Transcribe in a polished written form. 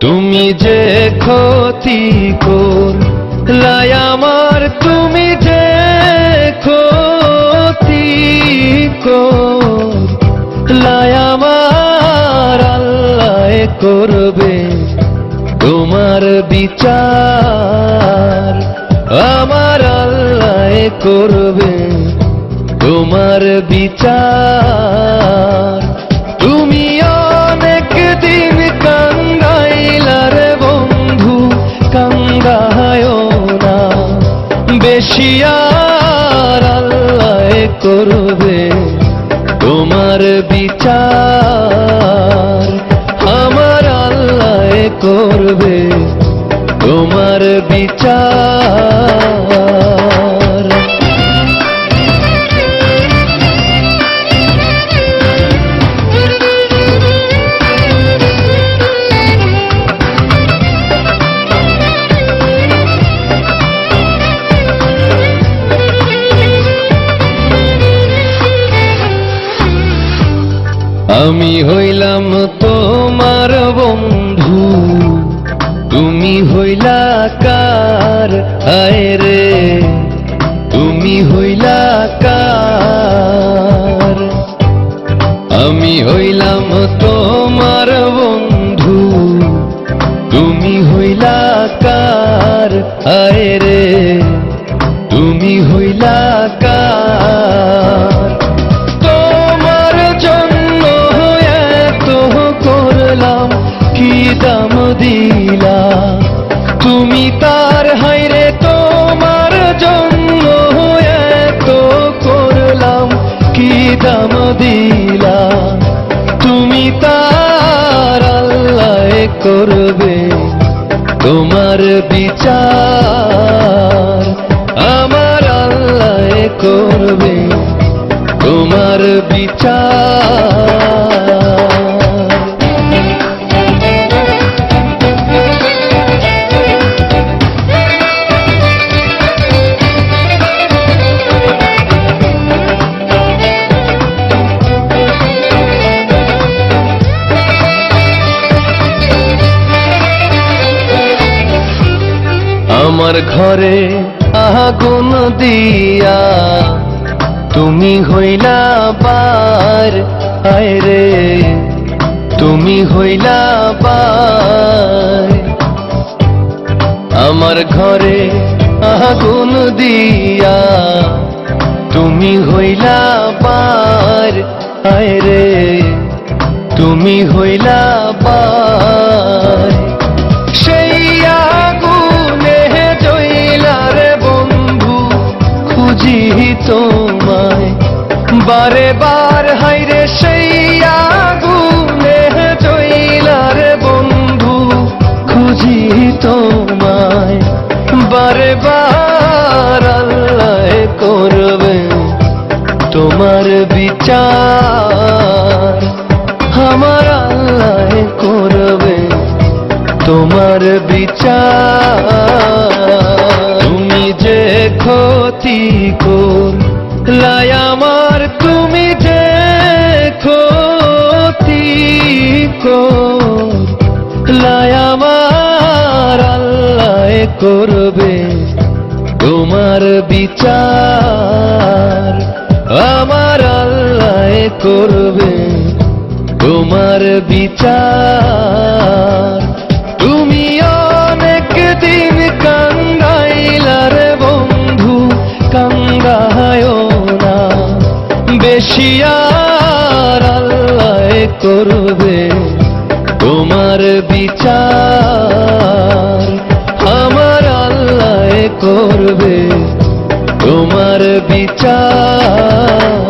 তুমি যে ক্ষতি করলাই আমার, তুমি যে ক্ষতি করলাই আমার, আল্লাহ করবে তোমার বিচার, আমার আল্লাহ করবে তোমার বিচার। তুমি অনেক দিন কান্দাইলা রে বন্ধু, কান্দায়ও না বেশি, আর আল্লাহ করবে তোমার বিচার, আমার আল্লাহ করবে তোমার বিচার। আমি হইলাম তোমার বন্ধু, তুমি হইলা কার, হায় রে তুমি হইলা কার। আমি হইলাম তোমার বন্ধু, তুমি হইলা কার, হায় রে তুমি হইলা কার। কি দাম দিলা তুমি তার, হায়রে তোমার জন্য এত করলাম, কি দাম দিলা তুমি তার, আল্লাহ করবে তোমার বিচার, আমার আল্লাহ করবে তোমার বিচার। আমার ঘরে আগুন দিয়া তুমি হইলা বার, হায় রে তুমি হইলা বার। আমার ঘরে আগুন দিয়া তুমি হইলা বার, হায় রে তুমি হইলা বার। সেই আগুনে জ্বলা রে বন্ধু খুঁজি তোমায় বারে বার, হায়রে সেই আগুনে জ্বলা রে বন্ধু খুঁজি তোমায় বারে বার, আল্লাহ করবে তোমার বিচার, আমার আল্লাহ করবে তোমার বিচার। তুমি যে ক্ষতি করলাই আমার, তুমি যে ক্ষতি করলাই আমার, আল্লাহ করবে তোমার বিচার, আমার আল্লাহ করবে তোমার বিচার। তুমি অনেক দিন কান্দাইলা রে বন্ধু, কান্দায়ও না বেশি, আর আল্লাহ করবে তোমার বিচার, আমার আল্লাহ করবে তোমার বিচার।